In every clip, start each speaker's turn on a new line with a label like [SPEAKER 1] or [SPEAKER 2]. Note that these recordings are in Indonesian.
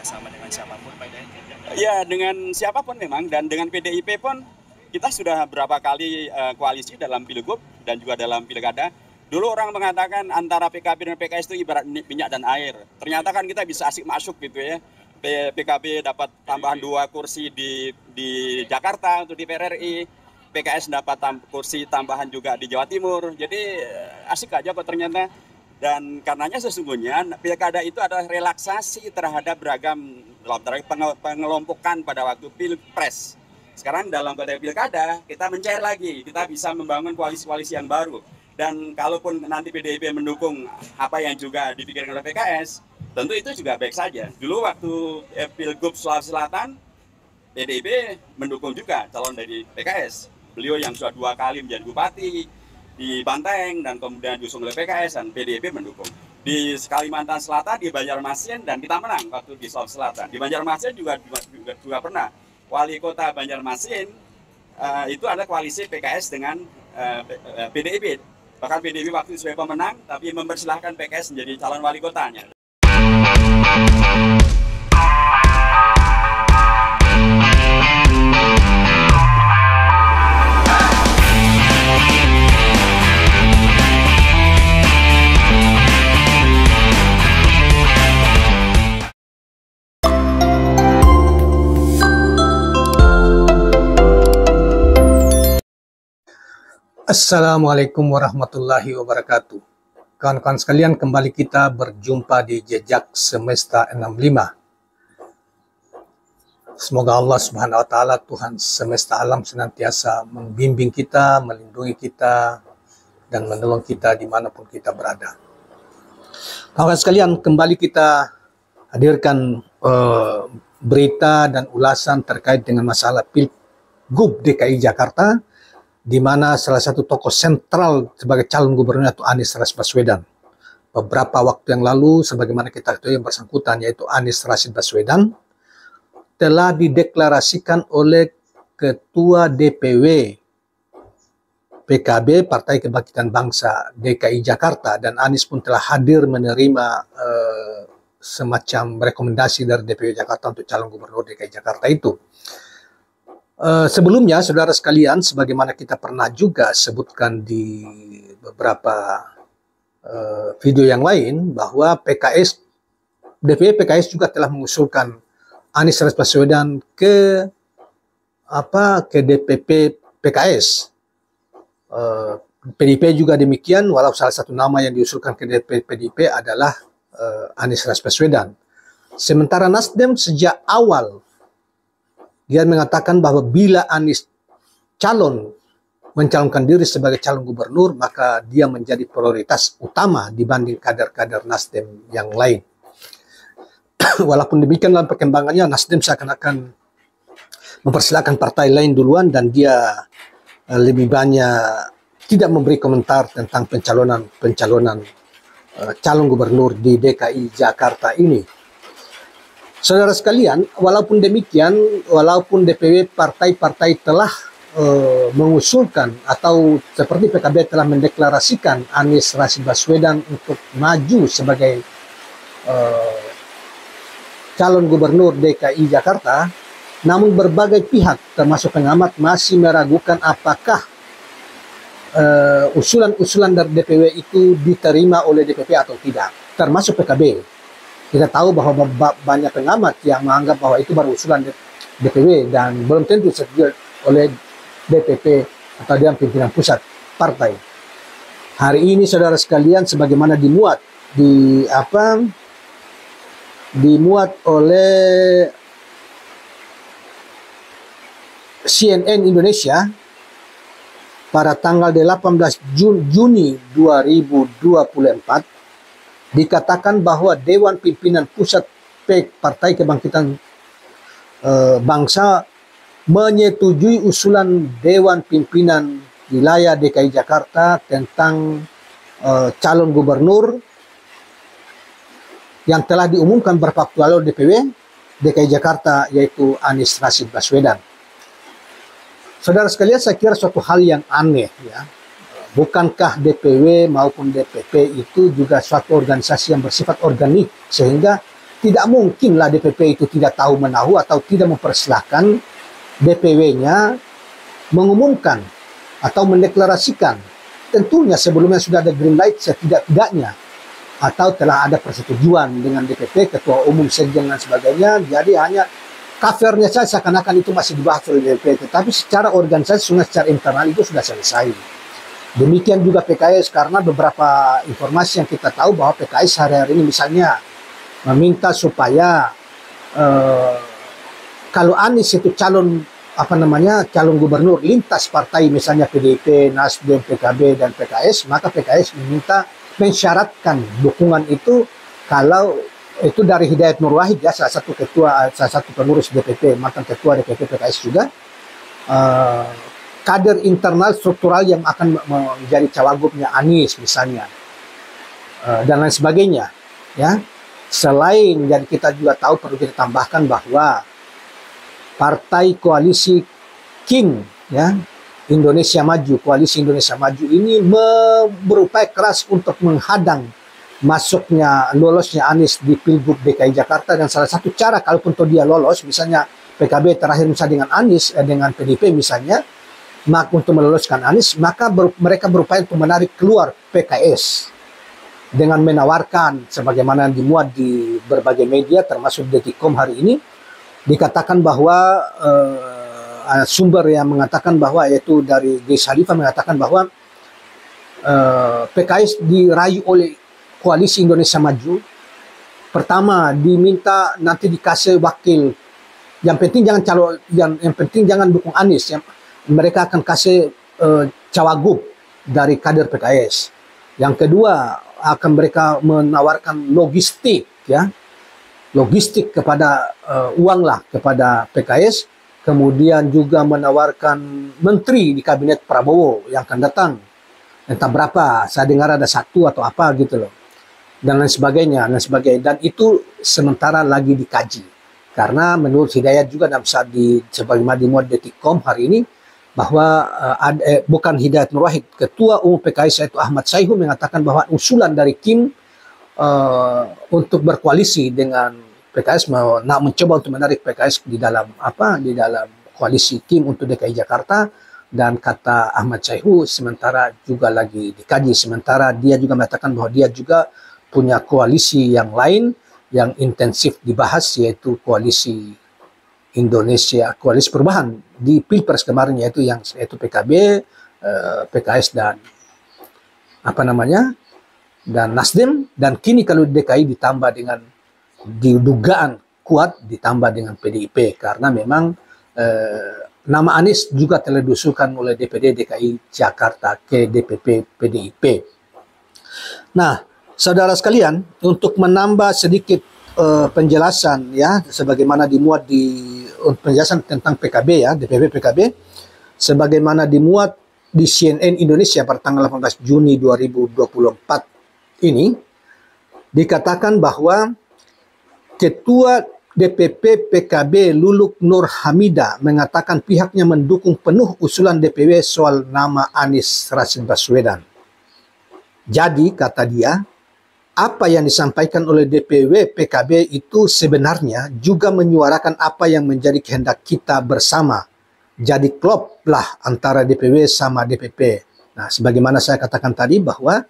[SPEAKER 1] Sama dengan siapapun Pak Hidayat?
[SPEAKER 2] Ya, dengan siapapun memang, dan dengan PDIP pun kita sudah berapa kali koalisi dalam pilgub dan juga dalam pilkada. Dulu orang mengatakan antara PKB dan PKS itu ibarat minyak dan air. Ternyata kan kita bisa asik masuk gitu ya. PKB dapat tambahan 2 kursi di Jakarta untuk DPR RI. PKS dapat kursi tambahan juga di Jawa Timur. Jadi asik aja kok ternyata. Dan karenanya sesungguhnya pilkada itu adalah relaksasi terhadap beragam pengelompokan pada waktu pilpres. Sekarang dalam pada pilkada kita mencair lagi, kita bisa membangun koalisi-koalisi yang baru. Dan kalaupun nanti PDIP mendukung apa yang juga dipikirkan oleh PKS, tentu itu juga baik saja. Dulu waktu pilgub Sulawesi Selatan, PDIP mendukung juga calon dari PKS. Beliau yang sudah 2 kali menjadi bupati di Banteng dan kemudian diusung oleh PKS dan PDIP mendukung. Di Kalimantan Selatan, di Banjarmasin, dan kita menang waktu di Sulawesi Selatan. Di Banjarmasin juga pernah. Wali kota Banjarmasin itu ada koalisi PKS dengan PDIP. Bahkan PDIP waktu itu sebagai pemenang, tapi mempersilahkan PKS menjadi calon wali kotanya.
[SPEAKER 3] Assalamualaikum warahmatullahi wabarakatuh. Kawan-kawan sekalian, kembali kita berjumpa di Jejak Semesta 65. Semoga Allah Subhanahu wa taala, Tuhan semesta alam, senantiasa membimbing kita, melindungi kita, dan menolong kita dimanapun kita berada. Kawan-kawan sekalian, kembali kita hadirkan berita dan ulasan terkait dengan masalah Pilgub DKI Jakarta, di mana salah satu tokoh sentral sebagai calon gubernur itu Anies Rashid Baswedan. Beberapa waktu yang lalu, sebagaimana kita ketahui, yang bersangkutan yaitu Anies Rashid Baswedan telah dideklarasikan oleh Ketua DPW PKB Partai Kebangkitan Bangsa DKI Jakarta, dan Anies pun telah hadir menerima semacam rekomendasi dari DPW Jakarta untuk calon gubernur DKI Jakarta itu. Sebelumnya, saudara sekalian, sebagaimana kita pernah juga sebutkan di beberapa video yang lain, bahwa DPW PKS juga telah mengusulkan Anies Rashid Baswedan ke DPP PKS. PDIP juga demikian, walau salah satu nama yang diusulkan ke DPP PDIP adalah Anies Rashid Baswedan. Sementara Nasdem sejak awal dia mengatakan bahwa bila Anies mencalonkan diri sebagai calon gubernur, maka dia menjadi prioritas utama dibanding kader-kader Nasdem yang lain. Walaupun demikian, dalam perkembangannya Nasdem seakan-akan mempersilahkan partai lain duluan, dan dia lebih banyak tidak memberi komentar tentang pencalonan calon gubernur di DKI Jakarta ini. Saudara sekalian, walaupun demikian, walaupun DPW partai-partai telah mengusulkan atau seperti PKB telah mendeklarasikan Anies Rashid Baswedan untuk maju sebagai calon gubernur DKI Jakarta, namun berbagai pihak termasuk pengamat masih meragukan apakah usulan-usulan dari DPW itu diterima oleh DPP atau tidak, termasuk PKB. Kita tahu bahwa banyak pengamat yang menganggap bahwa itu baru usulan DPW dan belum tentu disetujui oleh DPP atau Dewan Pimpinan Pusat Partai. Hari ini, saudara sekalian, sebagaimana dimuat oleh CNN Indonesia pada tanggal 18 Juni 2024, dikatakan bahwa Dewan Pimpinan Pusat Partai Kebangkitan Bangsa menyetujui usulan Dewan Pimpinan Wilayah DKI Jakarta tentang calon gubernur yang telah diumumkan beberapa waktu lalu DPW DKI Jakarta, yaitu Anies Rashid Baswedan. Saudara sekalian, saya kira suatu hal yang aneh, ya. Bukankah DPW maupun DPP itu juga suatu organisasi yang bersifat organik, sehingga tidak mungkinlah DPP itu tidak tahu menahu atau tidak mempersilahkan DPW-nya mengumumkan atau mendeklarasikan. Tentunya sebelumnya sudah ada green light setidak-tidaknya, atau telah ada persetujuan dengan DPP, ketua umum, sekjen dan sebagainya. Jadi hanya covernya saja seakan-akan itu masih dibahas oleh DPP, tetapi secara organisasi, secara internal itu sudah selesai. Demikian juga PKS, karena beberapa informasi yang kita tahu bahwa PKS hari-hari ini misalnya meminta supaya kalau Anies itu calon calon gubernur lintas partai, misalnya PDIP, Nasdem, PKB dan PKS, maka PKS meminta mensyaratkan dukungan itu kalau itu dari Hidayat Nur Wahid, ya, salah satu pengurus DPP, mantan ketua DPP PKS juga, kader internal struktural yang akan menjadi cawagupnya Anies misalnya, dan lain sebagainya, ya. Selain, dan kita juga tahu, perlu kita tambahkan bahwa partai koalisi King, ya, Indonesia Maju, koalisi Indonesia Maju ini berupaya keras untuk menghadang lolosnya Anies di Pilgub DKI Jakarta. Dan salah satu cara, kalaupun dia lolos, misalnya PKB terakhir misalnya dengan Anies, dengan PDIP misalnya, untuk meloloskan Anies, maka mereka berupaya untuk menarik keluar PKS dengan menawarkan, sebagaimana dimuat di berbagai media termasuk Detikcom hari ini, dikatakan bahwa sumber yang mengatakan bahwa, yaitu dari Ges Khalifah, mengatakan bahwa PKS dirayu oleh koalisi Indonesia Maju. Pertama, diminta nanti dikasih wakil, yang penting jangan dukung Anies, mereka akan kasih cawagup dari kader PKS. Yang kedua, akan mereka menawarkan logistik, ya, logistik kepada uanglah kepada PKS, kemudian juga menawarkan menteri di kabinet Prabowo yang akan datang, entah berapa, saya dengar ada 1 atau apa gitu loh, dan lain sebagainya, dan itu sementara lagi dikaji, karena menurut Hidayat juga dalam saat sebagaimana dimuat Detikcom hari ini, bahwa bukan Hidayat Nur Wahid, ketua umum PKS yaitu Ahmad Sayhu, mengatakan bahwa usulan dari Kim untuk berkoalisi dengan PKS, mencoba untuk menarik PKS di dalam koalisi Kim untuk DKI Jakarta, dan kata Ahmad Sayhu sementara juga lagi dikaji. Sementara dia juga mengatakan bahwa dia juga punya koalisi yang lain yang intensif dibahas, yaitu koalisi Indonesia, koalisi perubahan di Pilpres kemarin, yaitu PKB, PKS dan dan Nasdem, dan kini kalau DKI ditambah dengan dugaan kuat ditambah dengan PDIP, karena memang nama Anies juga telah diusulkan oleh DPD DKI Jakarta ke DPP PDIP. Nah, saudara sekalian, untuk menambah sedikit penjelasan, ya, sebagaimana dimuat di penjelasan tentang PKB, ya, DPP PKB, sebagaimana dimuat di CNN Indonesia pada tanggal 18 Juni 2024 ini, dikatakan bahwa Ketua DPP PKB Luluk Nur Hamidah mengatakan pihaknya mendukung penuh usulan DPW soal nama Anies Rashid Baswedan. Jadi, kata dia, apa yang disampaikan oleh DPW PKB itu sebenarnya juga menyuarakan apa yang menjadi kehendak kita bersama. Jadi kloplah antara DPW sama DPP. Nah, sebagaimana saya katakan tadi bahwa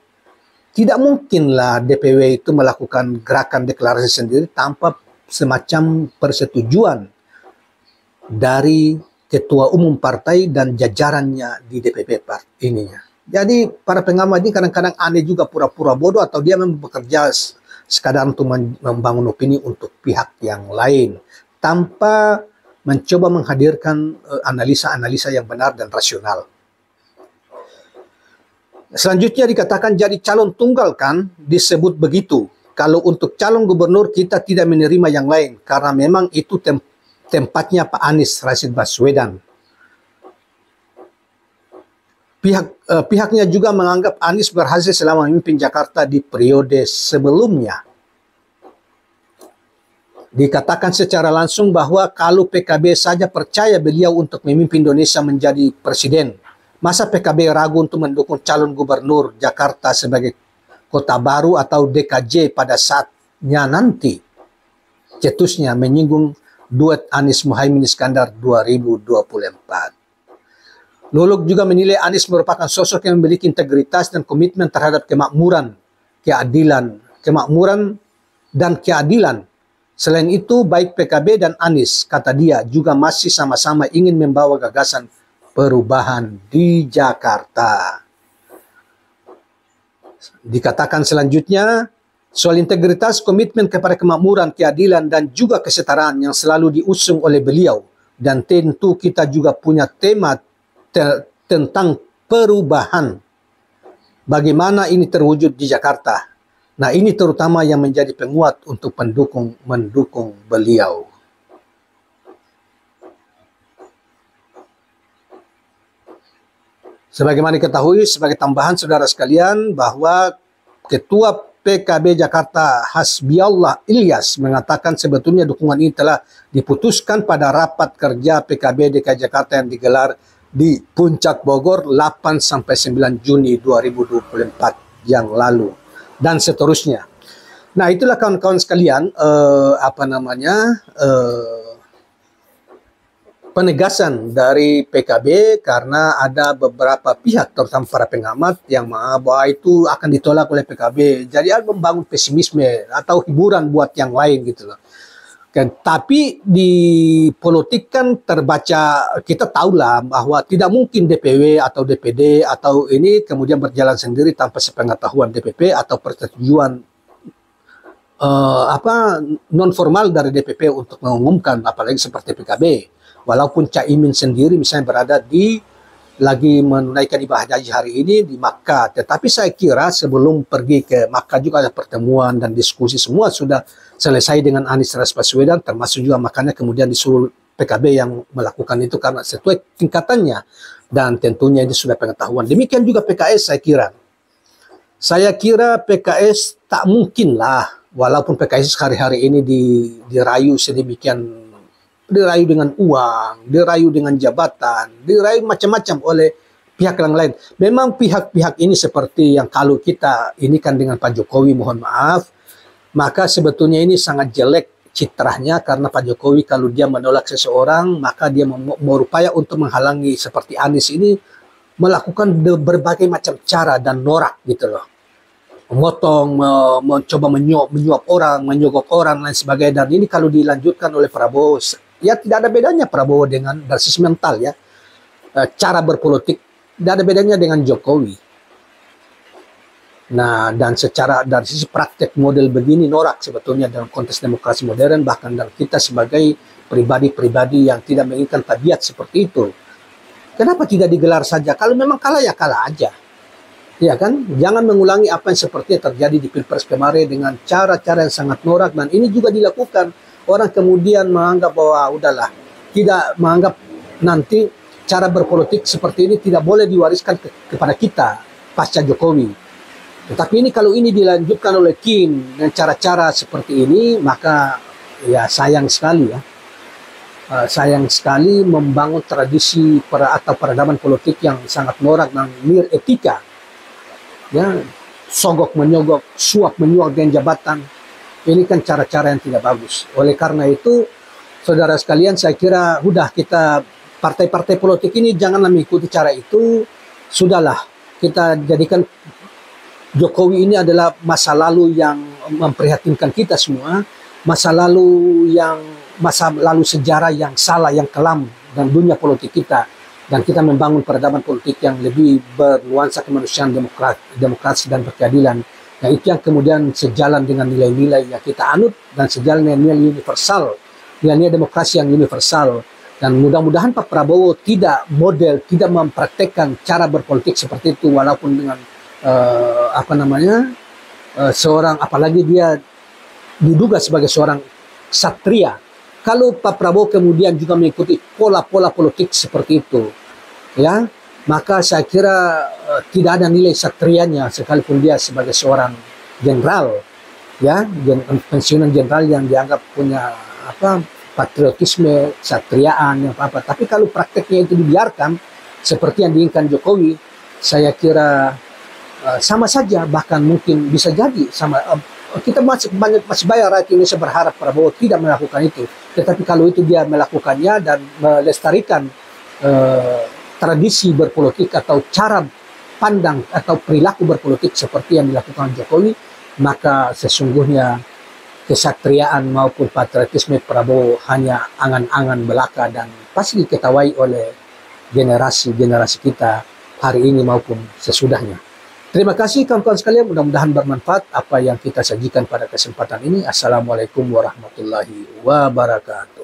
[SPEAKER 3] tidak mungkinlah DPW itu melakukan gerakan deklarasi sendiri tanpa semacam persetujuan dari ketua umum partai dan jajarannya di DPP ininya. Jadi para pengamat ini kadang-kadang aneh juga, pura-pura bodoh, atau dia memang bekerja sekadar untuk membangun opini untuk pihak yang lain tanpa mencoba menghadirkan analisa-analisa yang benar dan rasional. Selanjutnya dikatakan, jadi calon tunggal kan disebut begitu. Kalau untuk calon gubernur kita tidak menerima yang lain karena memang itu tempatnya Pak Anies Rashid Baswedan. Pihaknya juga menganggap Anies berhasil selama memimpin Jakarta di periode sebelumnya. Dikatakan secara langsung bahwa kalau PKB saja percaya beliau untuk memimpin Indonesia menjadi presiden, masa PKB ragu untuk mendukung calon gubernur Jakarta sebagai kota baru atau DKJ pada saatnya nanti? cetusnya menyinggung duet Anies Muhaimin Iskandar 2024. Luluk juga menilai Anies merupakan sosok yang memiliki integritas dan komitmen terhadap kemakmuran dan keadilan. Selain itu, baik PKB dan Anies, kata dia, juga masih sama-sama ingin membawa gagasan perubahan di Jakarta. Dikatakan selanjutnya, soal integritas, komitmen kepada kemakmuran, keadilan, dan juga kesetaraan yang selalu diusung oleh beliau. Dan tentu kita juga punya tema tentang perubahan. Bagaimana ini terwujud di Jakarta. Nah, ini terutama yang menjadi penguat untuk mendukung beliau. Sebagaimana diketahui, sebagai tambahan saudara sekalian, bahwa Ketua PKB Jakarta Hasbiallah Ilyas mengatakan sebetulnya dukungan ini telah diputuskan pada rapat kerja PKB DKI Jakarta yang digelar di Puncak Bogor 8-9 Juni 2024 yang lalu, dan seterusnya. Nah, itulah kawan-kawan sekalian penegasan dari PKB, karena ada beberapa pihak terutama para pengamat yang bahwa itu akan ditolak oleh PKB. Jadi ada membangun pesimisme atau hiburan buat yang lain gitu loh. Tapi di politik kan terbaca, kita tahulah bahwa tidak mungkin DPW atau DPD atau ini kemudian berjalan sendiri tanpa sepengetahuan DPP atau persetujuan non formal dari DPP untuk mengumumkan, apalagi seperti PKB. Walaupun Caimin sendiri misalnya berada lagi menunaikan ibadah haji hari ini di Makkah, tetapi saya kira sebelum pergi ke Makkah juga ada pertemuan dan diskusi, semua sudah selesai dengan Anies Baswedan, termasuk juga makanya kemudian disuruh PKB yang melakukan itu karena sesuai tingkatannya, dan tentunya ini sudah pengetahuan. Demikian juga PKS saya kira PKS tak mungkin lah, walaupun PKS hari-hari ini dirayu sedemikian, dirayu dengan uang, dirayu dengan jabatan, dirayu macam-macam oleh pihak yang lain. Memang pihak-pihak ini seperti yang kalau kita ini kan dengan Pak Jokowi, mohon maaf, maka sebetulnya ini sangat jelek citranya, karena Pak Jokowi kalau dia menolak seseorang, maka dia berupaya untuk menghalangi, seperti Anies ini melakukan berbagai macam cara dan norak gitu loh. Memotong, mencoba menyuap orang, menyogok orang, lain sebagainya. Dan ini kalau dilanjutkan oleh Prabowo, ya tidak ada bedanya Prabowo dengan dari sisi mental ya, cara berpolitik tidak ada bedanya dengan Jokowi. Nah, dan secara dari sisi praktek model begini norak sebetulnya dalam konteks demokrasi modern, bahkan dan kita sebagai pribadi-pribadi yang tidak menginginkan tabiat seperti itu. Kenapa tidak digelar saja? Kalau memang kalah ya kalah aja. Ya kan? Jangan mengulangi apa yang seperti terjadi di Pilpres kemarin dengan cara-cara yang sangat norak, dan ini juga dilakukan. Orang kemudian menganggap bahwa udahlah, tidak menganggap nanti cara berpolitik seperti ini tidak boleh diwariskan kepada kita pasca Jokowi. Tetapi ini kalau ini dilanjutkan oleh Kim dengan cara-cara seperti ini, maka ya sayang sekali ya. Sayang sekali membangun tradisi atau peradaban politik yang sangat norak dan mir etika. Ya, sogok menyogok, suap menyuap dengan jabatan. Ini kan cara-cara yang tidak bagus. Oleh karena itu, saudara sekalian, saya kira udah kita partai-partai politik ini janganlah mengikuti cara itu. Sudahlah, kita jadikan Jokowi ini adalah masa lalu yang memprihatinkan kita semua, masa lalu sejarah yang salah, yang kelam dan dunia politik kita. Dan kita membangun peradaban politik yang lebih bernuansa kemanusiaan, demokrasi dan berkeadilan. Yang itu yang kemudian sejalan dengan nilai-nilai yang kita anut dan sejalan dengan nilai universal, nilai-nilai demokrasi yang universal. Dan mudah-mudahan Pak Prabowo tidak mempraktekkan cara berpolitik seperti itu, walaupun dengan seorang, apalagi dia diduga sebagai seorang satria. Kalau Pak Prabowo kemudian juga mengikuti pola-pola politik seperti itu, ya, maka saya kira tidak ada nilai satrianya, sekalipun dia sebagai seorang jenderal, ya, pensiunan jenderal yang dianggap punya patriotisme, satriaan, apa. Tapi kalau prakteknya itu dibiarkan seperti yang diinginkan Jokowi, saya kira sama saja, bahkan mungkin bisa jadi sama kita masih banyak rakyat Indonesia berharap Prabowo tidak melakukan itu. Tetapi kalau itu dia melakukannya dan melestarikan tradisi berpolitik atau cara pandang atau perilaku berpolitik seperti yang dilakukan Jokowi, maka sesungguhnya kesatriaan maupun patriotisme Prabowo hanya angan-angan belaka dan pasti diketawai oleh generasi-generasi kita hari ini maupun sesudahnya. Terima kasih kawan-kawan sekalian, mudah-mudahan bermanfaat apa yang kita sajikan pada kesempatan ini. Assalamualaikum warahmatullahi wabarakatuh.